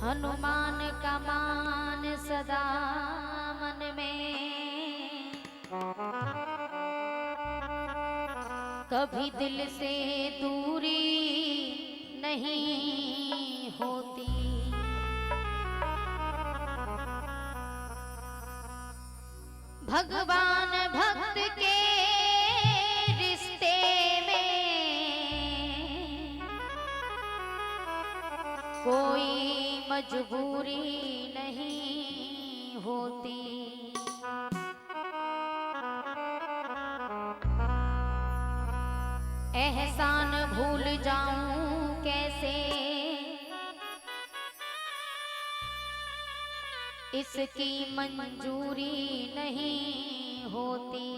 हनुमान का मान सदा मन में, कभी दिल से दूरी नहीं होती। भगवान भक्त के रिश्ते में कोई मजबूरी नहीं होती। एहसान भूल जाऊं कैसे, इसकी मंजूरी नहीं होती।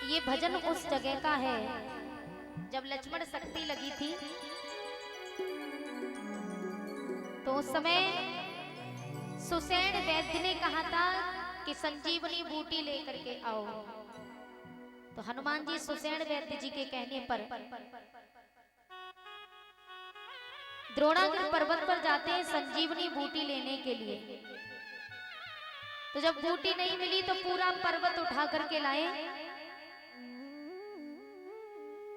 ये भजन उस जगह का है जब लक्ष्मण शक्ति लगी थी, तो उस समय सुसेन वैद्य ने कहा था कि संजीवनी बूटी लेकर के आओ। तो हनुमान जी सुसेन वैद्य जी के कहने पर द्रोणागिरि पर्वत पर जाते हैं संजीवनी बूटी लेने के लिए। तो जब बूटी नहीं मिली तो पूरा पर्वत उठा करके लाए।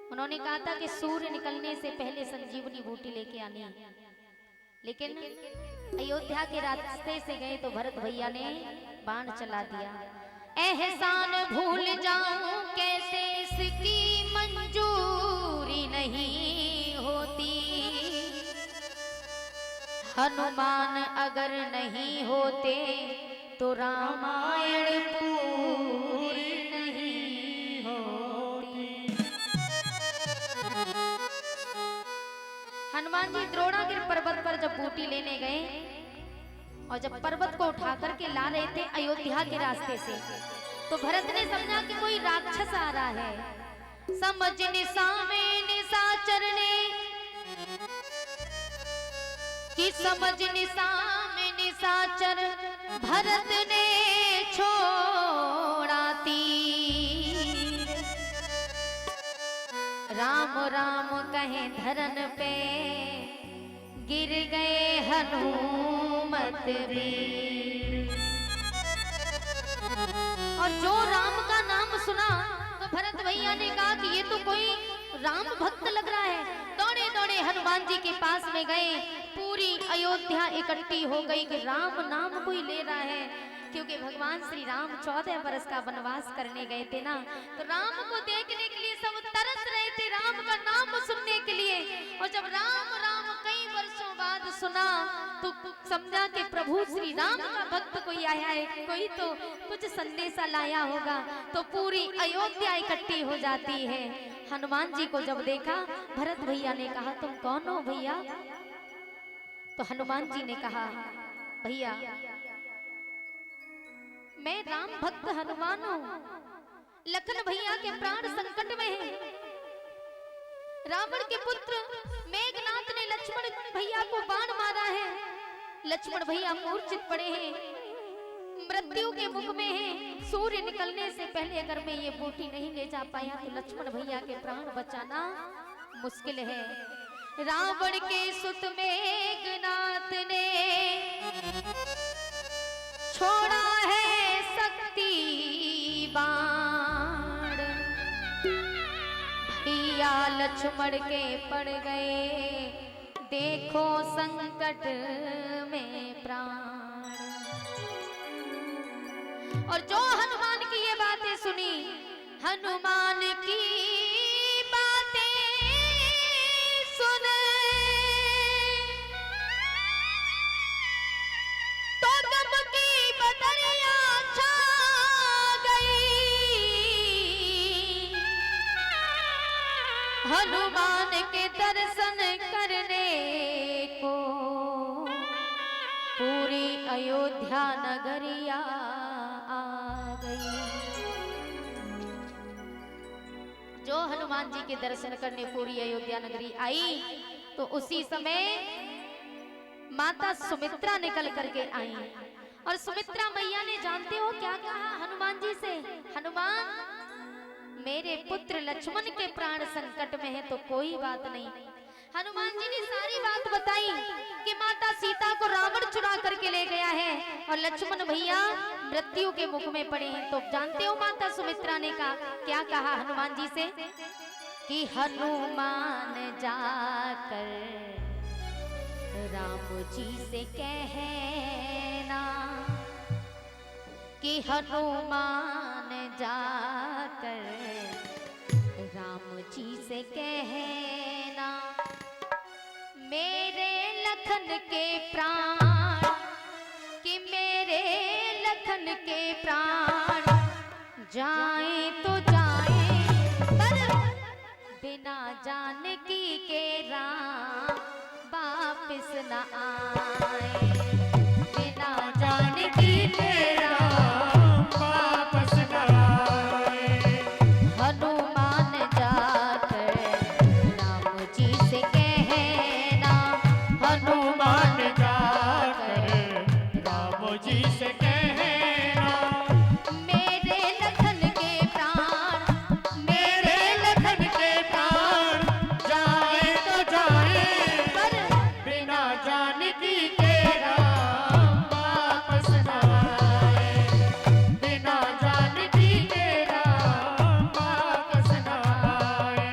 उन्होंने कहा था कि सूर्य निकलने से पहले संजीवनी बूटी लेके आनी है, लेकिन अयोध्या के रास्ते से गए तो भरत भैया ने बाण चला दिया। एहसान भूल जाऊं कैसे, इसकी मंजूरी नहीं होती। हनुमान अगर नहीं होते तो रामायण पूरी नहीं होती। हनुमान जी द्रोणागिरि पर्वत पर जब बूटी लेने गए और जब पर्वत को उठा करके ला रहे थे अयोध्या के रास्ते से, तो भरत ने समझा कि कोई राक्षस आ रहा है। समझ निशामे निशाचर ने कि समझ निशामे निशाचर, भरत ने छोड़ा तीर। राम राम कहे धरन पे, गिर गए हनुमत वीर। और जो राम का नाम सुना तो भरत भैया ने कहा कि ये तो कोई राम भक्त लग रहा है। दौड़े दौड़े हनुमान जी के पास में गए। पूरी अयोध्या इकट्ठी हो गई कि राम नाम कोई ले रहा है, क्योंकि भगवान श्री राम 14 वर्ष का वनवास करने गए थे ना, तो राम को देखने के लिए सब तरस रहे थे, राम का नाम सुनने के लिए। और जब राम राम कई वर्षों बाद सुना तो समझा कि प्रभु श्री राम का भक्त कोई आया है, कोई तो कुछ संदेशा लाया होगा। तो पूरी अयोध्या इकट्ठी हो जाती है। हनुमान जी को जब देखा, भरत भैया ने कहा तुम कौन हो भैया? तो हनुमान जी ने कहा भैया मैं राम भक्त हनुमान हूँ। लखन भैया के प्राण संकट में हैं। रावण के पुत्र मेघनाथ ने लक्ष्मण भैया को बाण मारा है। लक्ष्मण भैया मूर्छित पड़े हैं, मृत्यु के मुख में हैं। सूर्य निकलने से पहले अगर मैं ये बूटी नहीं ले जा पाया तो लक्ष्मण भैया के प्राण बचाना मुश्किल है। रावण के सुत मेघनाथ ने छोड़ा है शक्ति बाण। भैया लक्ष्मण के पड़ गए देखो संकट में प्राण। और जो हनुमान की ये बातें सुनी, हनुमान की बातें सुन तो गम की बदरिया छा गई। हनुमान के दर्शन करने को पूरी अयोध्या नगरिया आ गई। जो हनुमान जी के दर्शन करने पूरी अयोध्या नगरी आई, तो उसी समय माता सुमित्रा निकल करके आई। और सुमित्रा मैया ने जानते हो क्या कहा हनुमान जी से? हनुमान मेरे पुत्र लक्ष्मण के प्राण संकट में है तो कोई बात नहीं। हनुमान जी ने सारी बात बताई कि माता सीता को रावण चुरा करके ले गया है और लक्ष्मण भैया मृत्यु के मुख में पड़े हैं। तो जानते हो माता सुमित्रा ने कहा, क्या कहा हनुमान जी से कि हनुमान जाकर राम जी से कहना, कि हनुमान जाकर राम जी से कहना, मेरे लखन के प्राण, कि मेरे लखन के प्राण जाए तो जाए, पर बिना जानकी के राम वापिस न आए, बिना जानकी के राम वापस न आए। हनुमान जाकर राम जी से कहना, हनुमान जाकर राम जी से कहना, मेरे लखन के प्राण, मेरे लखन के प्राण जाए तो जाए, पर बिना जानकी के राम वापस न आए, बिना जानकी के राम वापस न आए।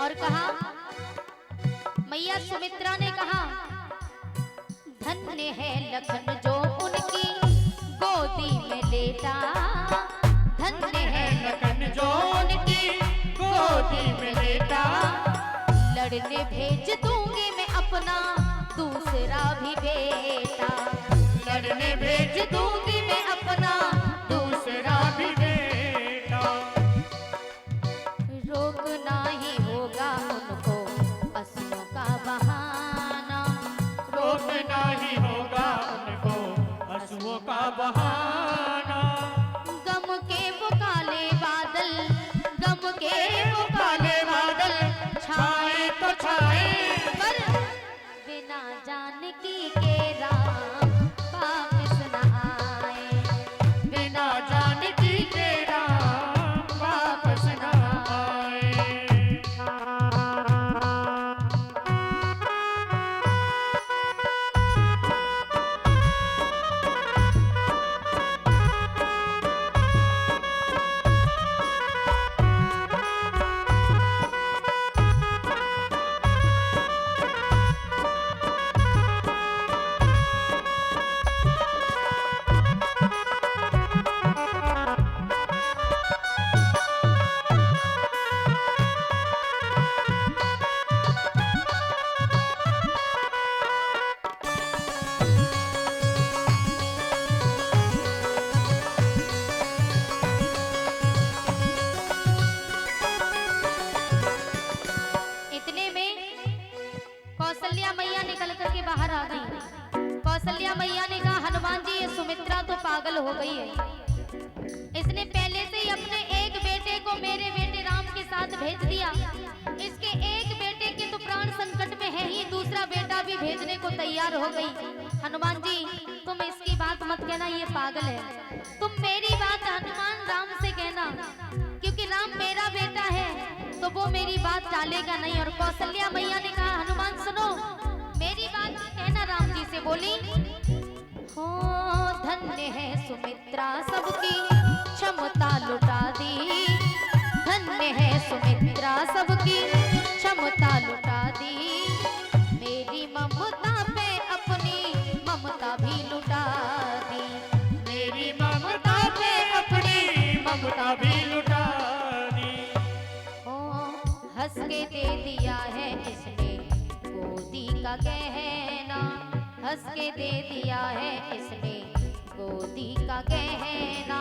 और कहा, मैया सुमित्रा ने कहा, धन्य है लखन जो उनकी गोदी में लेटा, धन्य है लखन जो उनकी गोदी में लेटा, लड़ने भेज दूंगी मैं अपना दूसरा भी बेटा, लड़ने भेज दूंगी मैं अपना दूसरा भी बेटा, रोकना ही होगा उनको असुरों का बहाना, रोकना ही होगा उनको हंसुओं का बहाना, गम के वो काले बादल, गम के वो काले बादल छाए तो छाए, पर बिना जानकी के राम वापिस न आए, बिना जानकी के राम वापस न आए। इतने में कौशल्या मैया निकल करके बाहर आ गई। कौशल्या मैया ने कहा, हनुमान जी ये सुमित्रा तो पागल हो गई है, इसने पहले से ही अपने एक बेटे को मेरे बेटे राम के साथ भेज दिया, इसके एक बेटे के तो प्राण संकट में है ही, दूसरा बेटा भी भेजने को तैयार हो गई। हनुमान जी तुम इसकी बात मत कहना, ये पागल है, तुम मेरी बात हनुमान राम से कहना, क्योंकि राम मेरा बेटा है तो वो मेरी बात टालेगा नहीं। और कौशल्या मैया ने कहा, हनुमान सुनो, मेरी बात कहना राम जी से। बोली, हो धन्य है सुमित्रा सबकी क्षमता लुटा दी, धन्य है सुमित्रा सबकी क्षमता लुटा दी, मेरी ममता पे अपनी हंस के दे दिया है इसने गोदी का गहना, हंस के दे दिया है इसने गोदी का गहना।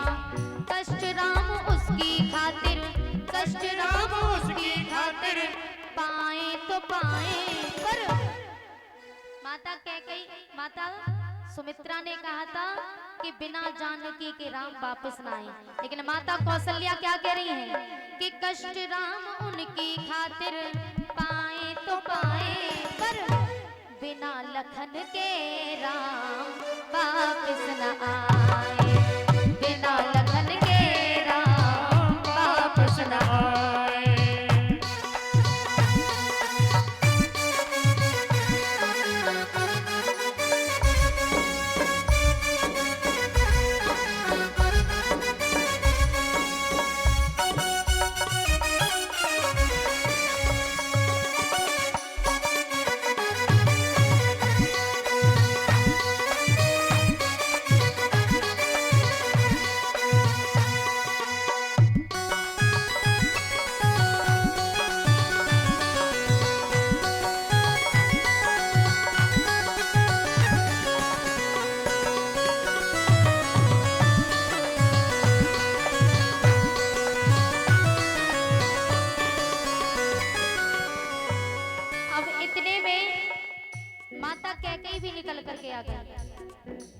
कष्ट राम उसकी खातिर, कष्ट राम उसकी खातिर पाए तो पाए। पर माता कैकेयी, माता सुमित्रा ने कहा था कि बिना जानकी के राम वापस ना आए, लेकिन माता कौशल्या क्या कह रही हैं कि कष्ट राम उनकी खातिर पाए तो पाए, पर बिना लखन के राम वापस न आए, बिना लखन के राम वापस न आए।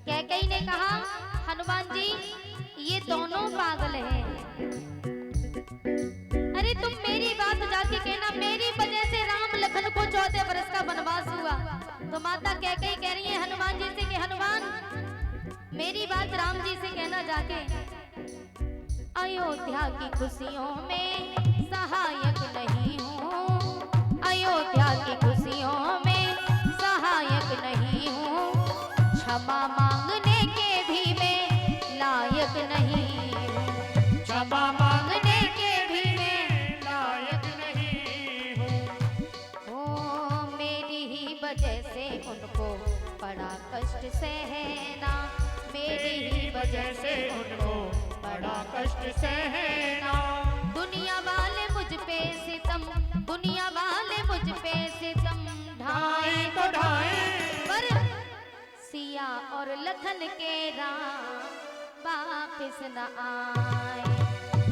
कैकेयी ने कहा हनुमान जी ये दोनों पागल हैं। अरे तुम मेरी बात जाके कहना, मेरी वजह से राम लखन को 14 वर्ष का वनवास हुआ। तो माता कैकेयी कह रही है हनुमान जी से कि हनुमान मेरी बात राम जी से कहना जाके, अयोध्या की खुशियों में सहायक नहीं हूँ, अयोध्या की खुशियों में सहायक नहीं हूँ, क्षमा मांगने के भी मैं लायक नहीं, क्षमा मांगने के भी मैं लायक नहीं हूँ। ओ मेरी ही वजह से उनको बड़ा कष्ट सहना, मेरी ही वजह से उनको बड़ा कष्ट सहना। दुनिया वाले मुझ पे सितम, दुनिया वाले मुझ पे सितम ढाए तो ढाए, पर सिया और लखन के राम वापस न आए,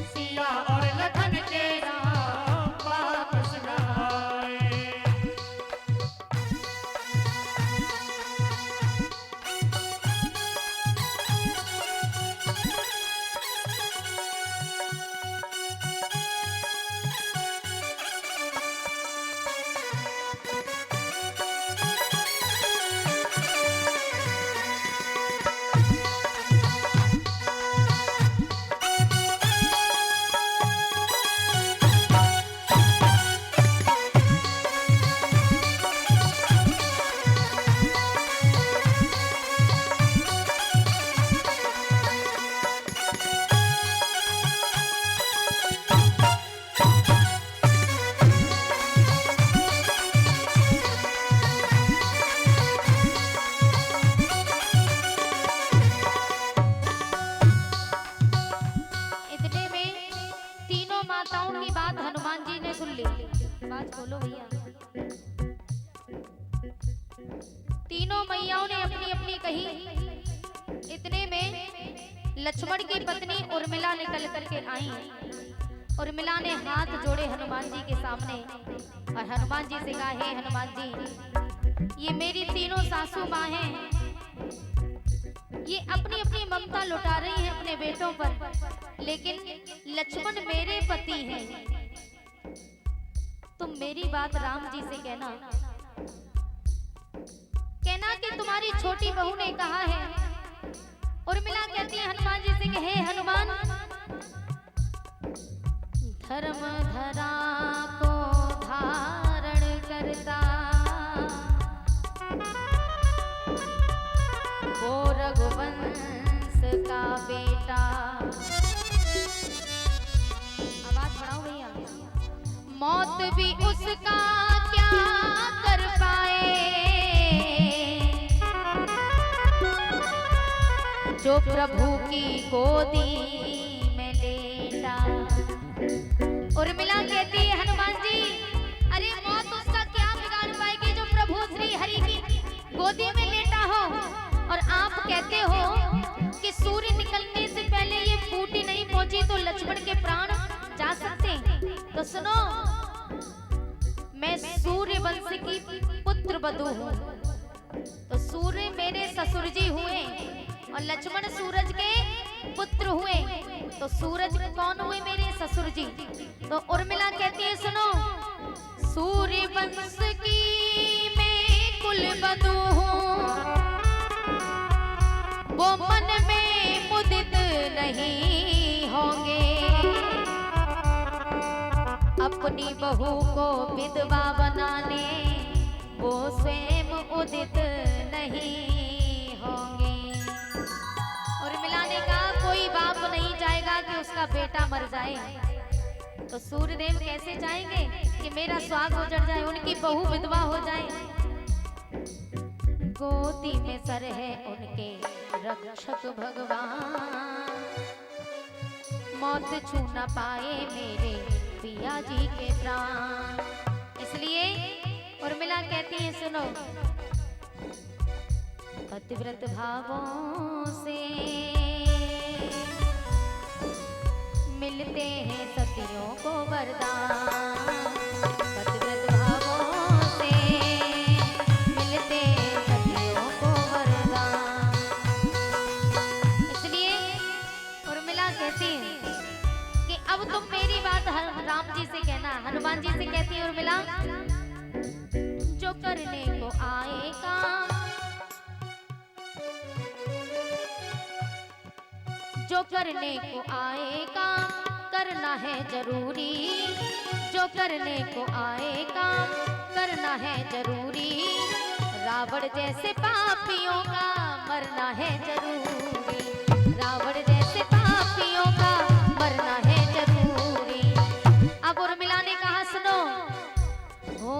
सिया और लखन के राम वापस न आए। बोलो भैया। तीनों मैयाओं ने अपनी अपनी कही। इतने में लक्ष्मण की पत्नी उर्मिला निकल करके आई। उर्मिला ने हाथ जोड़े हनुमान जी के सामने और हनुमान जी से कहा, हे हनुमान जी, ये मेरी तीनों सासू माँ हैं, ये अपनी अपनी ममता लुटा रही हैं अपने बेटों पर, लेकिन लक्ष्मण मेरे पति हैं। तुम मेरी बात राम जी से कहना कि तुम्हारी छोटी बहू ने कहा है। उर्मिला कहती है हनुमान जी से कि हे हनुमान, धर्म धरा को धारण करता वो रघुवंश का बेटा। आवाज बढ़ाओ भैया। मौत भी उसका क्या कर पाए, जो प्रभु की गोदी में लेटा। उर्मिला कहती है हनुमान जी, गोदी में लेटा हो और आप कहते हो कि सूर्य निकलने से पहले ये बूटी नहीं पहुंची तो लक्ष्मण के प्राण जा सकते। तो सुनो, मैं सूर्य वंश की पुत्र वधू हूँ। तो सूर्य मेरे ससुर जी हुए और लक्ष्मण सूरज के पुत्र हुए। तो सूरज कौन हुए? मेरे ससुर जी। तो उर्मिला कहती है, सुनो, सूर्य वंश की मैं कुल वधू हूँ, वो मन में मुदित नहीं होंगे, अपनी बहू को विधवा बनाने वो स्वयं उदित नहीं होंगे। और मिलाने का कोई बाप नहीं चाहेगा कि उसका बेटा मर जाए। तो सूर्यदेव कैसे चाहेंगे कि मेरा सुहाग उजड़ जाए, उनकी बहू विधवा हो जाए। गोदी में सर है उनके रक्षक भगवान, मौत छू न पाए मेरे पिया जी के प्राण। इसलिए उर्मिला कहती है, सुनो, पतिव्रत भावों से मिलते हैं सतियों को वरदान, पतिव्रत भावों से मिलते हैं सतियों को वरदान। इसलिए उर्मिला कहती है कि अब तुम मेरी बात राम जी से कहना। हनुमान जी से कहती है उर्मिला, जो करने को आए काम, जो करने को आए काम करना है जरूरी, जो करने को आए काम करना है जरूरी, रावण जैसे पापियों का मरना है जरूरी, रावण जैसे पापियों का मरना है जरूरी। अब उर्मिला ने कहा, सुनो, ओ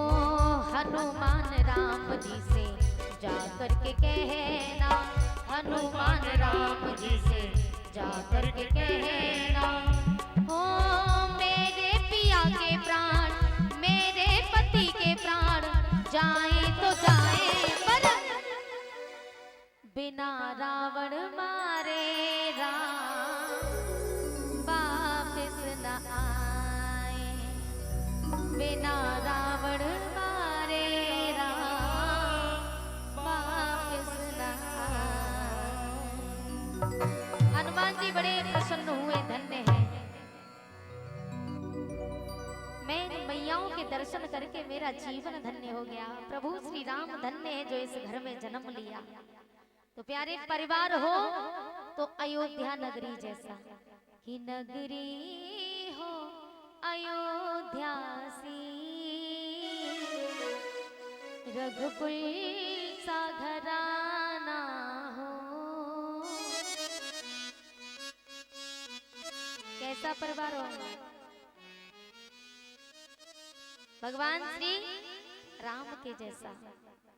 हनुमान राम जी से जा करके कहना, हनुमान राम जी से जा करके कहना, हो मेरे पिया के प्राण, मेरे पति के प्राण जाए तो जाए, पर बिना रावण मारे राम वापस न आए, बिना रावण मारे राम वापस न आए। हनुमान जी बड़े प्रसन्न हुए, धन्य है, मैं मैयाओं के दर्शन करके मेरा जीवन धन्य हो गया। प्रभु श्री राम धन्य है जो इस घर में जन्म लिया। तो प्यारे परिवार हो तो अयोध्या नगरी जैसा ही नगरी हो अयोध्या सी, रघुकुल सा घराना हो। कैसा परिवार हो? भगवान श्री राम के जैसा।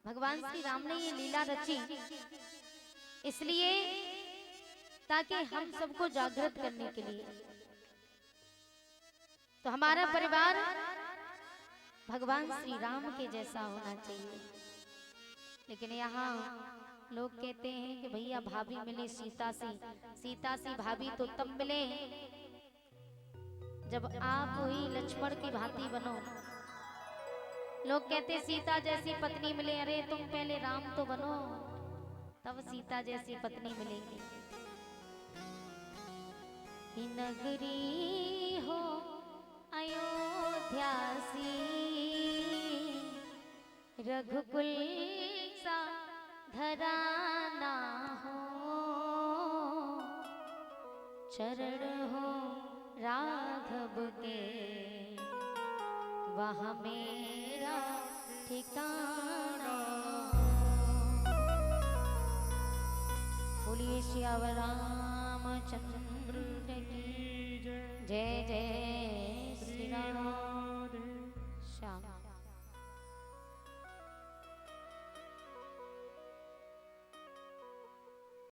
भगवान श्री राम ने ये लीला रची इसलिए ताकि हम सबको जागृत करने के लिए। तो हमारा परिवार भगवान श्री राम के जैसा होना चाहिए। लेकिन यहाँ लोग कहते हैं कि भैया भाभी मिले सीता सी भाभी तो तब मिले जब आप हुई लक्ष्मण की भांति बनो। लोग कहते सीता जैसी पत्नी मिले, अरे तुम पहले राम तो बनो तब सीता जैसी पत्नी मिलेगी। ही नगरी हो अयोध्या सी, रघुकुल सा घराना हो, चरण हो राघव के वहाँ मेरा ठिकाना। बोलिए सियावर रामचंद्र की जय। जय जय श्री राम। श्याम।